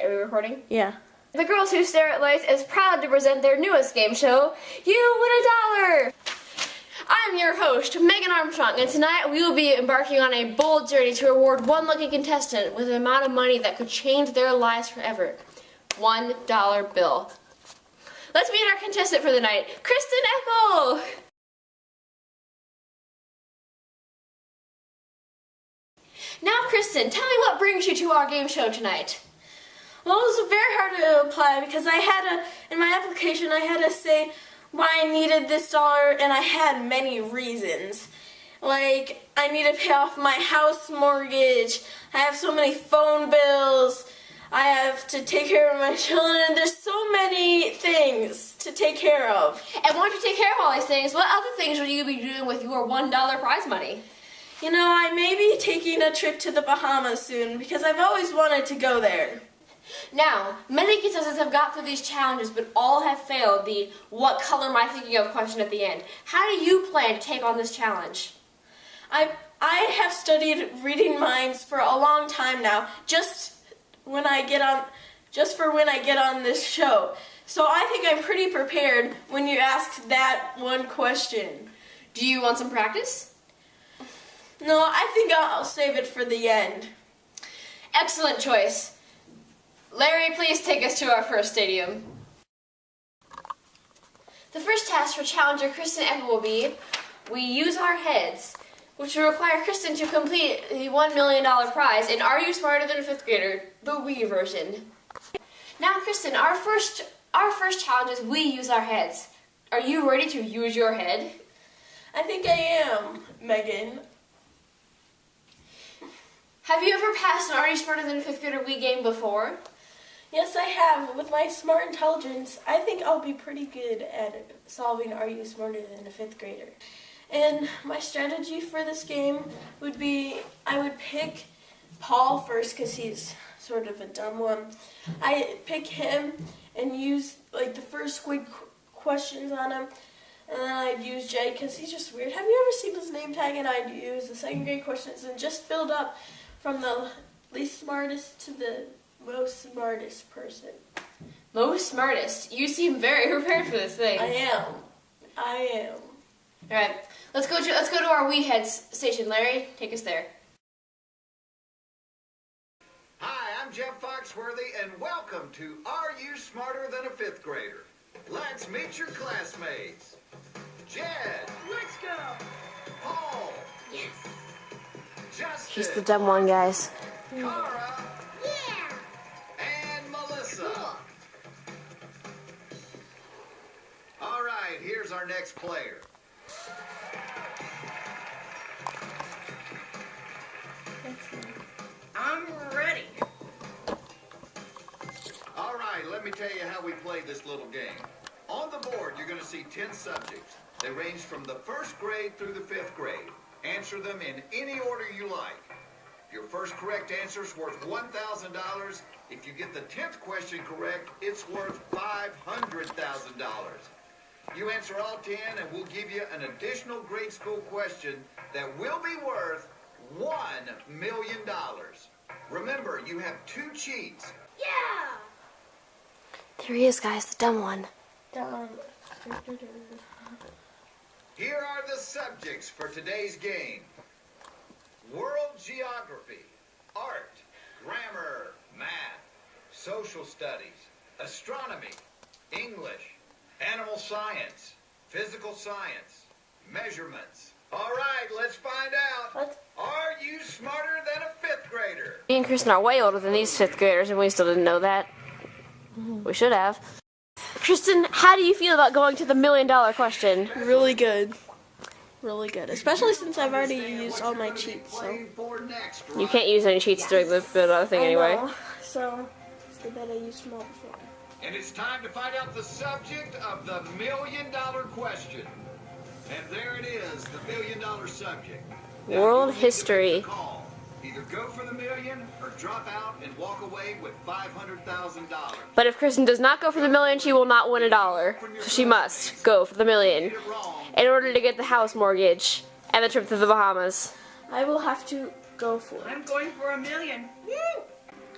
Are we recording? Yeah. The Girls Who Stare at Lights is proud to present their newest game show, You Win a $1! I'm your host, Megan Armstrong, and tonight we will be embarking on a bold journey to reward one lucky contestant with an amount of money that could change their lives forever. $1 bill. Let's meet our contestant for the night, Kristyn Ethel! Now, Kristyn, tell me what brings you to our game show tonight. Well, it was very hard to apply because in my application I had to say why I needed this dollar, and I had many reasons. Like, I need to pay off my house mortgage, I have so many phone bills, I have to take care of my children, and there's so many things to take care of. And once you take care of all these things, what other things will you be doing with your $1 prize money? You know, I may be taking a trip to the Bahamas soon because I've always wanted to go there. Now, many contestants have got through these challenges, but all have failed the "what color am I thinking of" question at the end. How do you plan to take on this challenge? I have studied reading minds for a long time now, just for when I get on this show. So I think I'm pretty prepared when you ask that one question. Do you want some practice? No, I think I'll save it for the end. Excellent choice. Larry, please take us to our first stadium. The first task for challenger Kristyn Ethel will be, we use our heads, which will require Kristyn to complete the $1 million prize in Are You Smarter Than a Fifth Grader, the Wii version. Now, Kristyn, our first challenge is we use our heads. Are you ready to use your head? I think I am, Megan. Have you ever passed an Are You Smarter Than a Fifth Grader Wii game before? Yes, I have. With my smart intelligence, I think I'll be pretty good at solving Are You Smarter Than a Fifth Grader. And my strategy for this game would be, I would pick Paul first because he's sort of a dumb one. I pick him and use like the first squid questions on him. And then I'd use Jay because he's just weird. Have you ever seen his name tag? And I'd use the second grade questions and just build up from the least smartest to the most smartest person. Most smartest? You seem very prepared for this thing. I am. Alright, let's go to our Wii Heads station. Larry, take us there. Hi, I'm Jeff Foxworthy, and welcome to Are You Smarter Than a Fifth Grader? Let's meet your classmates. Jed. Let's go. Paul. Yes. Justin. He's the dumb one, guys. Cara. Yeah. And Melissa. All right, here's our next player. I'm ready. All right, let me tell you how we play this little game. On the board, you're going to see 10 subjects. They range from the first grade through the 5th grade. Answer them in any order you like. Your first correct answer is worth $1,000. If you get the 10th question correct, it's worth $500,000. You answer all 10 and we'll give you an additional grade school question that will be worth $1 million. Remember, you have 2 cheats. Yeah. There he is, guys, the dumb one. Here are the subjects for today's game. World geography, art, grammar, math, social studies, astronomy, English, animal science, physical science, measurements. All right, let's find out. Are you smarter than a 5th grader? Me and Kristyn are way older than these 5th graders, and we still didn't know that. We should have. Kristyn, how do you feel about going to the $1 million question? Really good. Really good. Especially since I've already used all my cheats. So. You can't use any cheats during the other thing anyway. I know. So, it's the bet I used them all before. And it's time to find out the subject of the $1 million question. And there it is, the $1 million subject. Now, World history. Either go for the million or drop out and walk away with $500,000. But if Kristyn does not go for the $1 million, she will not win $1. So she must go for the $1 million in order to get the house mortgage and the trip to the Bahamas. I will have to go for it. I'm going for $1 million. Woo!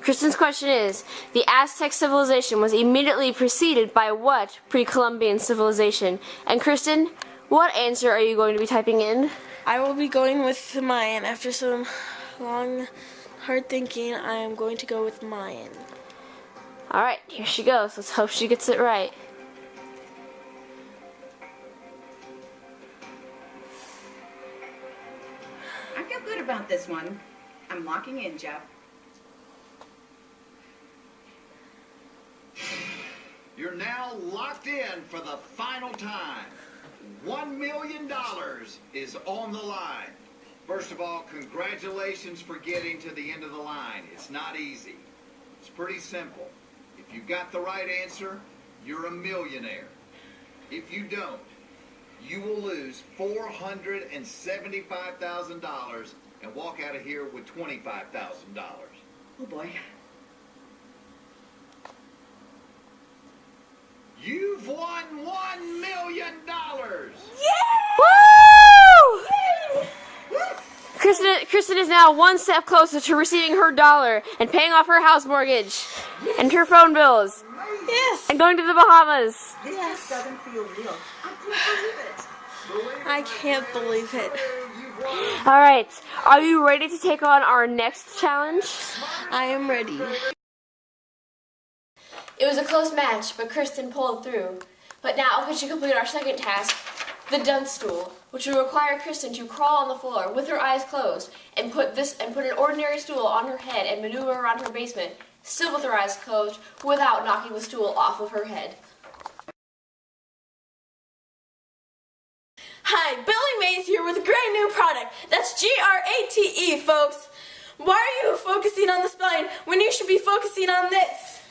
Kristyn's question is, the Aztec civilization was immediately preceded by what pre-Columbian civilization? And Kristyn, what answer are you going to be typing in? I will be going with Mayan. After some long, hard thinking, I am going to go with Mayan. Alright, here she goes. Let's hope she gets it right. I feel good about this one. I'm locking in, Jeff. You're now locked in for the final time. $1 million is on the line. First of all, congratulations for getting to the end of the line. It's not easy. It's pretty simple. If you got the right answer, you're a millionaire. If you don't, you will lose $475,000 and walk out of here with $25,000. Oh boy. You've won $1 million! Woo! Kristyn is now one step closer to receiving her dollar and paying off her house mortgage and her phone bills. Yes! And going to the Bahamas. This just doesn't feel real. I can't believe it. Alright, are you ready to take on our next challenge? I am ready. It was a close match, but Kristyn pulled through. But now we should complete our second task, the dunce stool, which will require Kristyn to crawl on the floor with her eyes closed and put an ordinary stool on her head and maneuver around her basement, still with her eyes closed, without knocking the stool off of her head. Hi, Billy Mays here with a great new product. That's G-R-A-T-E, folks. Why are you focusing on the spine when you should be focusing on this?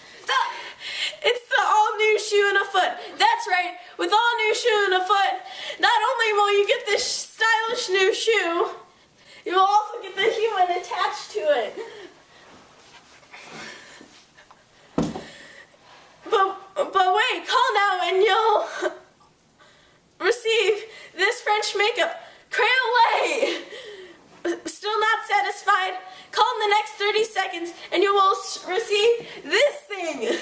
It's the all-new shoe and a foot. That's right, with all-new shoe and a foot, not only will you get this stylish new shoe, you will also get the human attached to it. But wait, call now and you'll receive this French makeup Crayolet. Still not satisfied? Call in the next 30 seconds and you will receive this thing.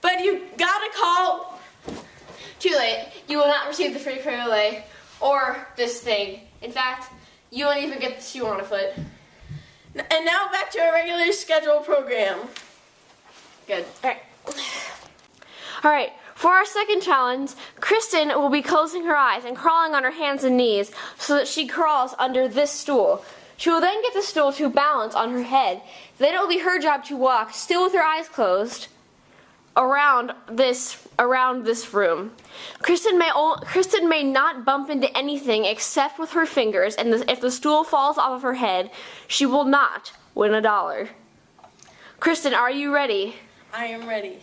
But you gotta call. Too late. You will not receive the free Crayolet or this thing. In fact, you won't even get the shoe on a foot. And now back to our regular scheduled program. Good. Alright, for our second challenge, Kristyn will be closing her eyes and crawling on her hands and knees so that she crawls under this stool. She will then get the stool to balance on her head. Then it will be her job to walk, still with her eyes closed, around this room. Kristyn may not bump into anything except with her fingers, and if the stool falls off of her head, she will not win $1. Kristyn, are you ready? I am ready.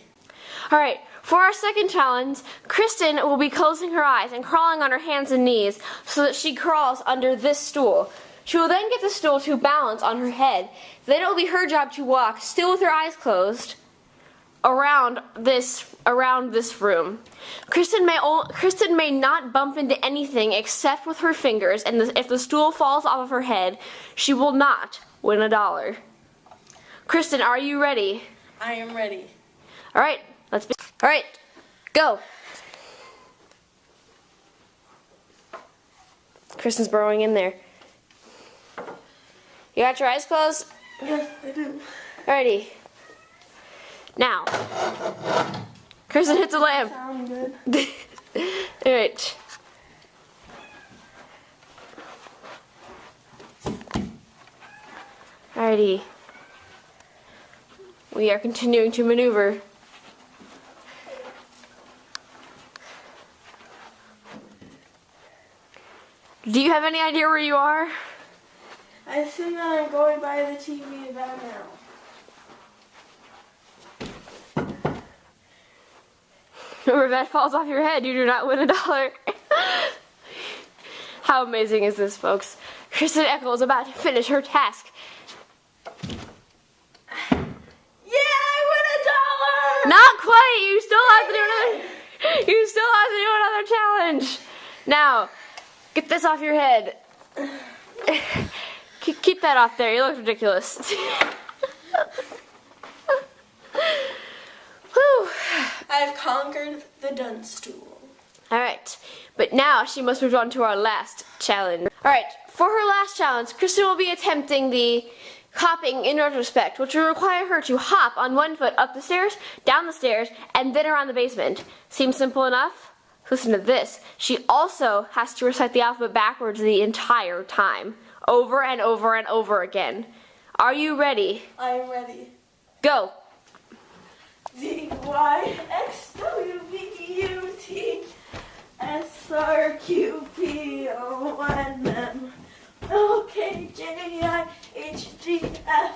Alright, for our second challenge, Kristyn will be closing her eyes and crawling on her hands and knees so that she crawls under this stool. She will then get the stool to balance on her head. Then it will be her job to walk, still with her eyes closed, around this room. Kristyn may not bump into anything except with her fingers, and if the stool falls off of her head, she will not win $1. Kristyn, are you ready? I am ready. Alright, Alright, go. Kristyn's burrowing in there. You got your eyes closed? Yes, I do. Alrighty. Now, Kristyn hits a lamp. Sound good. Alright. Alrighty. We are continuing to maneuver. Do you have any idea where you are? I assume that I'm going by the TV about now. Remember, if that falls off your head, you do not win $1. How amazing is this, folks? Kristyn Eckel is about to finish her task. Yeah, I win $1! Not quite! You still have to do another challenge. Now, get this off your head. Keep that off there. You look ridiculous. I've conquered the dunce stool. Alright, but now she must move on to our last challenge. Alright, for her last challenge, Kristyn will be attempting the hopping in retrospect, which will require her to hop on one foot up the stairs, down the stairs, and then around the basement. Seems simple enough? Listen to this. She also has to recite the alphabet backwards the entire time, over and over and over again. Are you ready? I'm ready. Go! ZYXWVUTSRQPONM OKJIHGFEDCBA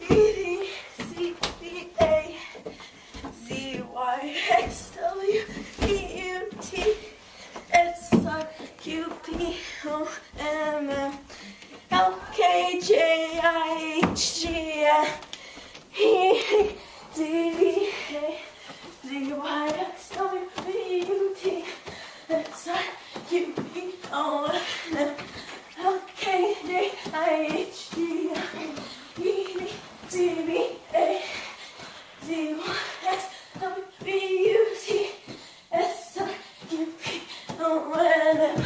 ZYXWVUTSRQPONM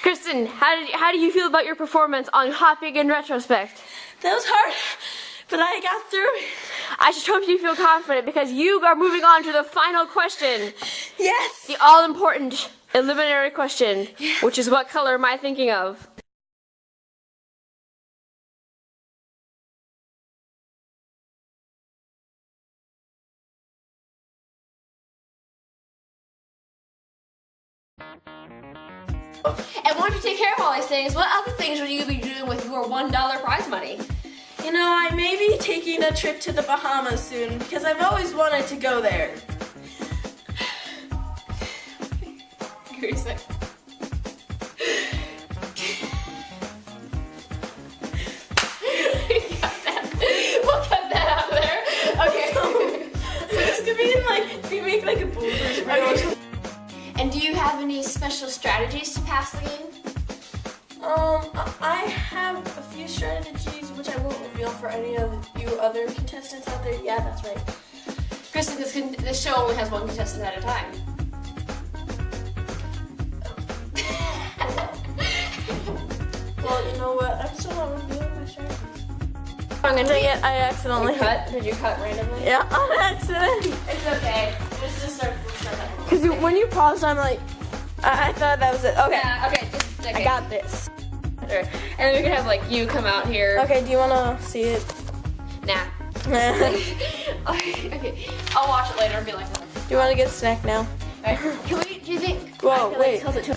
Kristyn, how do you feel about your performance on hopping in retrospect? That was hard, but I got through it. I just hope you feel confident because you are moving on to the final question. Yes! The all-important eliminatory question, which is what color am I thinking of? And once you take care of all these things, what other things would you be doing with your $1 prize money? You know, I may be taking a trip to the Bahamas soon because I've always wanted to go there. Give me a sec. We'll cut that out of there. Okay. So this could be in, like, if you make like a bloopers video. Okay. And do you have any special strategies to pass the game? I have a few strategies which I won't reveal for any of you other contestants out there. Yeah, that's right. Kristyn, this show only has one contestant at a time. Well, you know what? I'm still not revealing my strategies. I'm gonna Dang it, I accidentally cut. Did you cut randomly? Yeah, on accident. It's okay. Let's start that. Because when you paused, I'm like, I thought that was it. Okay. Yeah, okay, okay. I got this. And then we can have like you come out here. Okay, do you want to see it? Nah. Okay, I'll watch it later and be like, Do you want to get a snack now? alright. Can we, do you think? Whoa, I feel like wait. it tells it too